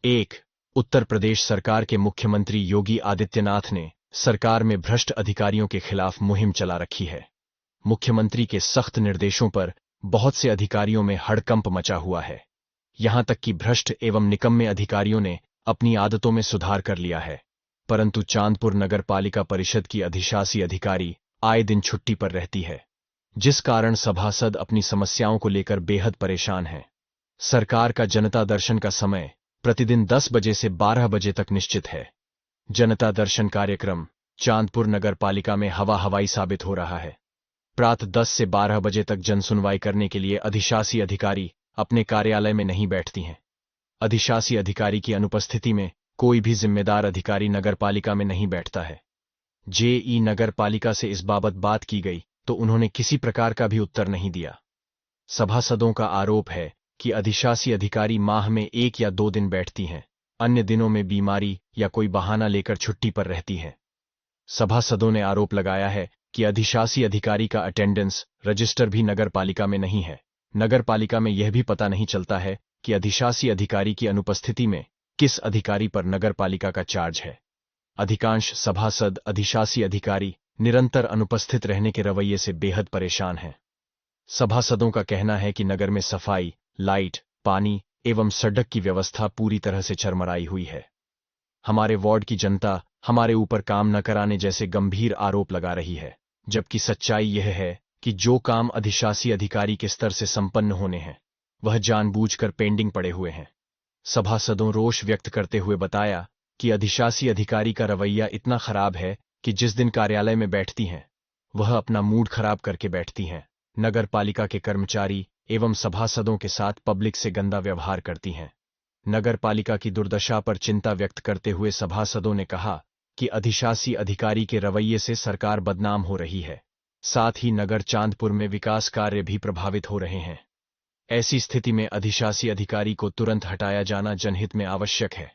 एक, उत्तर प्रदेश सरकार के मुख्यमंत्री योगी आदित्यनाथ ने सरकार में भ्रष्ट अधिकारियों के खिलाफ मुहिम चला रखी है। मुख्यमंत्री के सख्त निर्देशों पर बहुत से अधिकारियों में हड़कंप मचा हुआ है। यहां तक कि भ्रष्ट एवं निकम्मे अधिकारियों ने अपनी आदतों में सुधार कर लिया है। परंतु चांदपुर नगर पालिका परिषद की अधिशासी अधिकारी आए दिन छुट्टी पर रहती है, जिस कारण सभासद अपनी समस्याओं को लेकर बेहद परेशान हैं। सरकार का जनता दर्शन का समय प्रतिदिन 10 बजे से 12 बजे तक निश्चित है। जनता दर्शन कार्यक्रम चांदपुर नगर पालिका में हवाई साबित हो रहा है। प्रातः 10 से 12 बजे तक जनसुनवाई करने के लिए अधिशासी अधिकारी अपने कार्यालय में नहीं बैठती हैं। अधिशासी अधिकारी की अनुपस्थिति में कोई भी जिम्मेदार अधिकारी नगर पालिका में नहीं बैठता है। जेई नगर पालिका से इस बाबत बात की गई तो उन्होंने किसी प्रकार का भी उत्तर नहीं दिया। सभासदों का आरोप है कि अधिशासी अधिकारी माह में 1 या 2 दिन बैठती हैं, अन्य दिनों में बीमारी या कोई बहाना लेकर छुट्टी पर रहती हैं। सभासदों ने आरोप लगाया है कि अधिशासी अधिकारी का अटेंडेंस रजिस्टर भी नगर पालिका में नहीं है। नगर पालिका में यह भी पता नहीं चलता है कि अधिशासी अधिकारी की अनुपस्थिति में किस अधिकारी पर नगर पालिका का चार्ज है। अधिकांश सभासद अधिशासी अधिकारी निरंतर अनुपस्थित रहने के रवैये से बेहद परेशान हैं। सभासदों का कहना है कि नगर में सफाई, लाइट, पानी एवं सड़क की व्यवस्था पूरी तरह से चरमराई हुई है। हमारे वार्ड की जनता हमारे ऊपर काम न कराने जैसे गंभीर आरोप लगा रही है, जबकि सच्चाई यह है कि जो काम अधिशासी अधिकारी के स्तर से संपन्न होने हैं, वह जानबूझकर पेंडिंग पड़े हुए हैं। सभासदों रोष व्यक्त करते हुए बताया कि अधिशासी अधिकारी का रवैया इतना खराब है कि जिस दिन कार्यालय में बैठती हैं, वह अपना मूड खराब करके बैठती हैं। नगर पालिका के कर्मचारी एवं सभासदों के साथ पब्लिक से गंदा व्यवहार करती हैं। नगर पालिका की दुर्दशा पर चिंता व्यक्त करते हुए सभासदों ने कहा कि अधिशासी अधिकारी के रवैये से सरकार बदनाम हो रही है। साथ ही नगर चांदपुर में विकास कार्य भी प्रभावित हो रहे हैं। ऐसी स्थिति में अधिशासी अधिकारी को तुरंत हटाया जाना जनहित में आवश्यक है।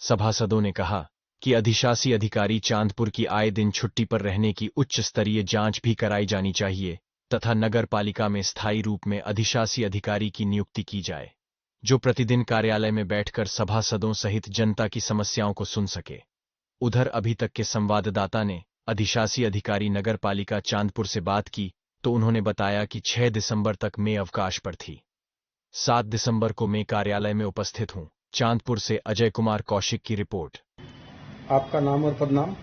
सभासदों ने कहा कि अधिशासी अधिकारी चांदपुर की आए दिन छुट्टी पर रहने की उच्च स्तरीय जांच भी कराई जानी चाहिए तथा नगर पालिका में स्थायी रूप में अधिशासी अधिकारी की नियुक्ति की जाए, जो प्रतिदिन कार्यालय में बैठकर सभासदों सहित जनता की समस्याओं को सुन सके। उधर अभी तक के संवाददाता ने अधिशासी अधिकारी नगर पालिका चांदपुर से बात की तो उन्होंने बताया कि 6 दिसंबर तक मैं अवकाश पर थी। 7 दिसंबर को मैं कार्यालय में उपस्थित हूं। चांदपुर से अजय कुमार कौशिक की रिपोर्ट। आपका नाम और पदनाम?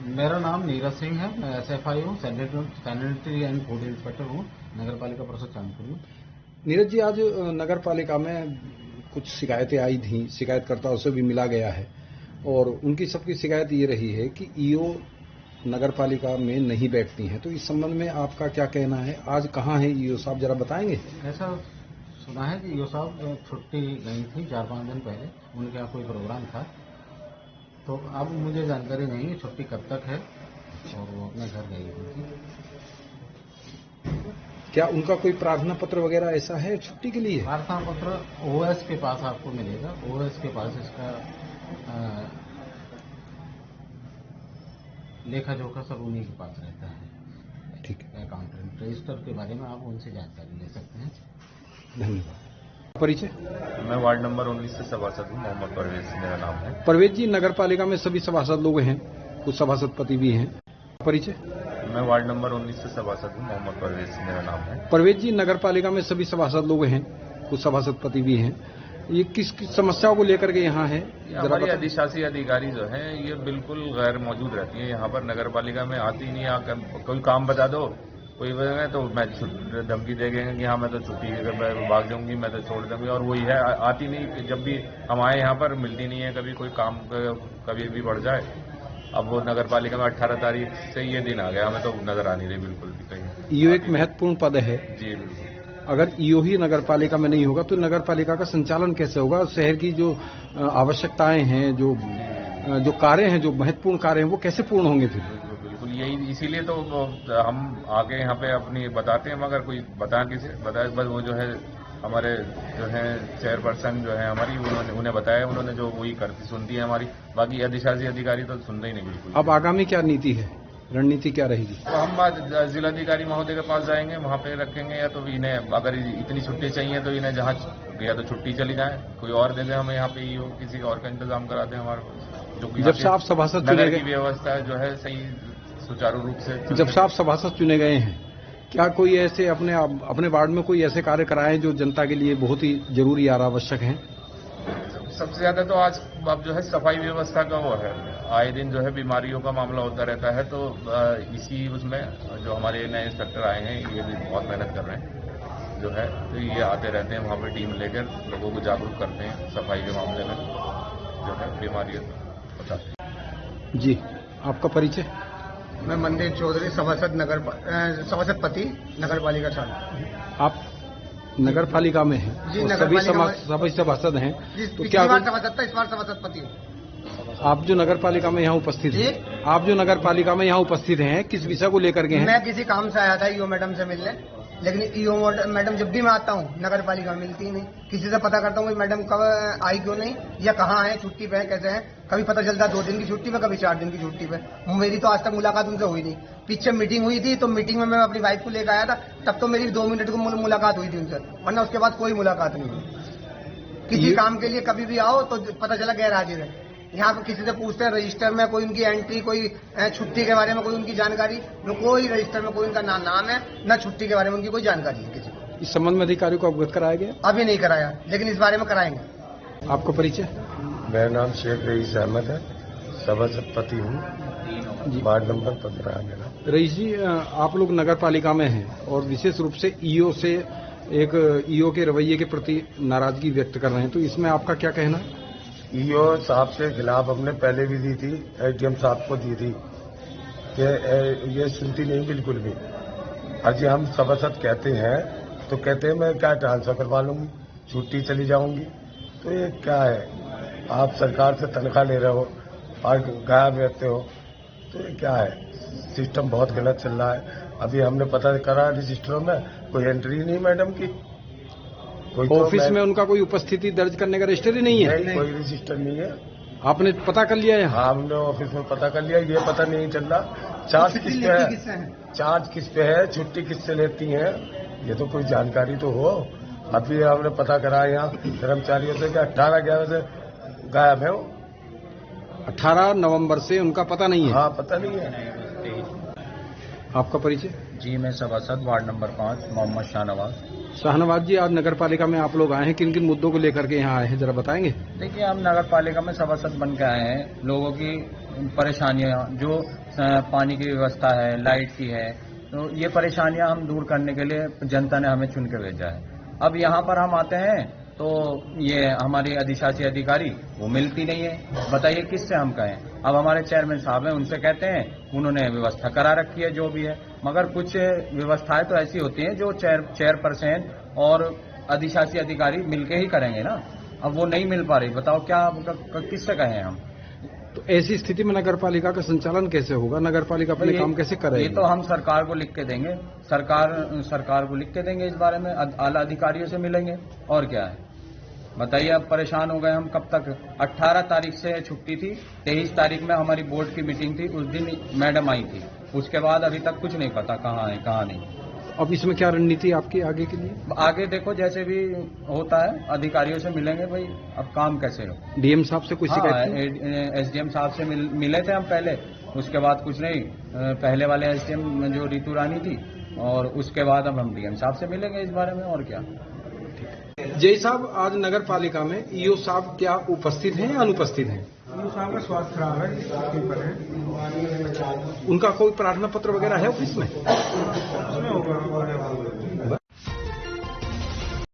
मेरा नाम नीरज सिंह है। मैं एसएफआई हूँ, सैनिटरी एंड फूड इंस्पेक्टर हूँ नगर पालिका परिषद चांदपुर में। नीरज जी, आज नगर पालिका में कुछ शिकायतें आई थी, शिकायतकर्ताओं से भी मिला गया है और उनकी सबकी शिकायत ये रही है कि ईओ नगर पालिका में नहीं बैठती हैं। तो इस संबंध में आपका क्या कहना है? आज कहाँ है ईओ साहब, जरा बताएंगे? ऐसा सुना है कि ईओ साहब छुट्टी गई थी 4-5 दिन पहले, उनके यहाँ कोई प्रोग्राम था। तो अब मुझे जानकारी नहीं है छुट्टी कब तक है और वो अपने घर गई हुई थी। क्या उनका कोई प्रार्थना पत्र वगैरह ऐसा है छुट्टी के लिए? प्रार्थना पत्र ओएस के पास आपको मिलेगा। ओएस के पास इसका लेखा जोखा सब उन्हीं के पास रहता है। ठीक है, अकाउंटेंट रजिस्टर के बारे में आप उनसे जानकारी ले सकते हैं। धन्यवाद। परिचय? मैं वार्ड नंबर 19 से सभासद हूँ। मोहम्मद परवेज मेरा नाम है। परवेज जी, नगर पालिका में सभी सभासद लोग हैं, कुछ सभासद पति भी हैं। परिचय? मैं वार्ड नंबर 19 से सभासद हूँ। मोहम्मद परवेज मेरा नाम है। परवेज जी, नगर पालिका में सभी सभासद लोग हैं, कुछ सभासद पति भी हैं। ये किस समस्याओं को लेकर के यहाँ है? हमारी अधिशासी अधिकारी जो है ये बिल्कुल गैर मौजूद रहती है। यहाँ पर नगर पालिका में आती नहीं। कोई काम बता दो, कोई है तो मैं धमकी दे गए कि हाँ मैं तो छुट्टी मैं भाग जाऊंगी, मैं तो छोड़ दूंगी। और वही है, आती नहीं। जब भी हम आए यहाँ पर मिलती नहीं है। कभी कोई काम कभी भी बढ़ जाए। अब वो नगर पालिका में 18 तारीख से ये दिन आ गया, हमें तो नजर आ नहीं रही बिल्कुल भी कहीं। ईओ एक महत्वपूर्ण पद है जी बिल्कुल। अगर ईओ ही नगर पालिका में नहीं होगा तो नगर पालिका का संचालन कैसे होगा? शहर की जो आवश्यकताएं हैं, जो कार्य हैं, जो महत्वपूर्ण कार्य हैं, वो कैसे पूर्ण होंगे फिर? बिल्कुल यही, इसीलिए तो हम आके यहाँ पे अपनी बताते हैं। मगर कोई बताए बस वो जो है हमारे जो है चेयरपर्सन जो है हमारी, उन्हें बताया, उन्होंने जो वही करती सुनती है हमारी। बाकी अधिशासी अधिकारी तो सुनते ही नहीं बिल्कुल। अब आगामी क्या नीति है? रणनीति क्या रहेगी? तो हम आज जिलाधिकारी महोदय के पास जाएंगे, वहां पे रखेंगे, या तो इन्हें अगर इतनी छुट्टी चाहिए तो इन्हें जहां या तो छुट्टी चली जाए, कोई और दे दे हमें, यहाँ पे ईओ किसी और का इंतजाम करा दें हमारे, जो जब से आप सभासद चुने नगर गए, की व्यवस्था जो है सही सुचारू रूप से, जब से आप सभासद चुने गए हैं, क्या कोई ऐसे अपने वार्ड में कोई ऐसे कार्य कराए जो जनता के लिए बहुत ही जरूरी और आवश्यक हैं? सबसे ज्यादा तो आज अब जो है सफाई व्यवस्था का वो है, आए दिन जो है बीमारियों का मामला होता रहता है, तो इसी उसमें जो हमारे नए इंस्पेक्टर आए हैं ये भी बहुत मेहनत कर रहे हैं जो है, तो ये आते रहते हैं वहाँ पे टीम लेकर लोगों को जागरूक करते हैं सफाई के मामले में जो है बीमारियों बताते हैं। जी, आपका परिचय? मैं मंदिर चौधरी, सभासद पति, नगर पालिका छात्र। आप नगर पालिका में हैं जी, और नगर सभी पालिका सभासद हैं, तो पिछली क्या बार सभासद था, इस बार सभासद पति हूँ। आप जो नगर पालिका में यहाँ उपस्थित हैं, आप जो नगर पालिका में यहाँ उपस्थित हैं, किस विषय को लेकर के हैं? मैं किसी काम से आया था ईओ मैडम से मिलने, लेकिन ईओ मैडम जब भी मैं आता हूँ नगर पालिका में मिलती ही नहीं। किसी से पता करता हूँ मैडम कब आई क्यों नहीं, या कहाँ है, छुट्टी पे है, कैसे है, कभी पता चलता 2 दिन की छुट्टी पे, कभी 4 दिन की छुट्टी पे। मेरी तो आज तक मुलाकात उनसे हुई नहीं। पीछे मीटिंग हुई थी, तो मीटिंग में मैं अपनी वाइफ को लेकर आया था, तब तो मेरी 2 मिनट को मुलाकात हुई थी उनसे, वरना उसके बाद कोई मुलाकात नहीं हुई। किसी काम के लिए कभी भी आओ तो पता चला गैर हाजिर है। यहाँ पे किसी से पूछते हैं रजिस्टर में कोई उनकी एंट्री, कोई छुट्टी के बारे में कोई उनकी जानकारी, कोई रजिस्टर में कोई उनका नाम है, न छुट्टी के बारे में उनकी कोई जानकारी है किसी को। इस संबंध में अधिकारियों को अवगत कराया गया? अभी नहीं कराया, लेकिन इस बारे में कराएंगे। आपका परिचय? मेरा नाम शेख रईस अहमद है, सभासद पति हूँ, वार्ड नंबर 15 है मेरा। रईस जी, आप लोग नगर पालिका में हैं और विशेष रूप से ईओ से ईओ के रवैये के प्रति नाराजगी व्यक्त कर रहे हैं, तो इसमें आपका क्या कहना है? ईओ साहब के खिलाफ हमने पहले भी दी थी, एडीएम साहब को दी थी कि ये सुनती नहीं बिल्कुल भी। आज हम सभासद कहते हैं तो कहते हैं मैं क्या ट्रांसफर करवा लूंगी, छुट्टी चली जाऊंगी, तो ये क्या है? आप सरकार से तनख्वाह ले रहे हो और गायब रहते हो, तो ये क्या है? सिस्टम बहुत गलत चल रहा है। अभी हमने पता करा रजिस्टरों में कोई एंट्री नहीं मैडम की, कोई ऑफिस में उनका कोई उपस्थिति दर्ज करने का रजिस्टर ही नहीं है? नहीं, कोई रजिस्टर नहीं है। आपने पता कर लिया है? हाँ, हमने ऑफिस में पता कर लिया, ये पता नहीं चल रहा चार्ज किस पे है, चार्ज किस पे है, छुट्टी किससे लेती हैं, ये तो कोई जानकारी तो हो। अभी हमने पता करा यहाँ कर्मचारियों से कि 18/11 से गायब है वो। 18 नवंबर से उनका पता नहीं है? हाँ, पता नहीं है। आपका परिचय? जी, मैं सभासद वार्ड नंबर 5 मोहम्मद शाहनवाज। शाहनवाज जी, आज नगर पालिका में आप लोग आए हैं, किन किन मुद्दों को लेकर के यहाँ आए हैं, जरा बताएंगे? देखिए, हम नगर पालिका में सभासद बन के आए हैं। लोगों की परेशानियां, जो पानी की व्यवस्था है, लाइट की है, तो ये परेशानियां हम दूर करने के लिए जनता ने हमें चुन के भेजा है। अब यहाँ पर हम आते हैं तो ये हमारी अधिशासी अधिकारी वो मिलती नहीं है। बताइए किससे हम कहें? अब हमारे चेयरमैन साहब हैं, उनसे कहते हैं, उन्होंने व्यवस्था करा रखी है जो भी है, मगर कुछ व्यवस्थाएं तो ऐसी होती हैं जो चेयरपर्सन और अधिशासी अधिकारी मिलके ही करेंगे ना। अब वो नहीं मिल पा रही, बताओ क्या किससे कहें हम? तो ऐसी स्थिति में नगर पालिका का संचालन कैसे होगा? नगर पालिका अपने काम कैसे करेगी? ये तो हम सरकार को लिख के देंगे, सरकार को लिख के देंगे, इस बारे में आला अधिकारियों से मिलेंगे, और क्या है बताइए। अब परेशान हो गए हम। कब तक? 18 तारीख से छुट्टी थी, 23 तारीख में हमारी बोर्ड की मीटिंग थी, उस दिन मैडम आई थी, उसके बाद अभी तक कुछ नहीं पता कहाँ है कहाँ नहीं। अब इसमें क्या रणनीति आपकी आगे के लिए? आगे देखो जैसे भी होता है, अधिकारियों से मिलेंगे भाई, अब काम कैसे हो। डीएम साहब से कुछ शिकायत? एसडीएम साहब से मिले थे हम पहले, उसके बाद कुछ नहीं। पहले वाले एसडीएम जो रितु रानी थी, और उसके बाद अब हम डीएम साहब से मिलेंगे इस बारे में, और क्या। जय साहब, आज नगर पालिका में ईओ साहब क्या उपस्थित हैं या अनुपस्थित हैं? ईओ साहब का स्वास्थ्य खराब है, पर है। उनका कोई प्रार्थना पत्र वगैरह है ऑफिस में?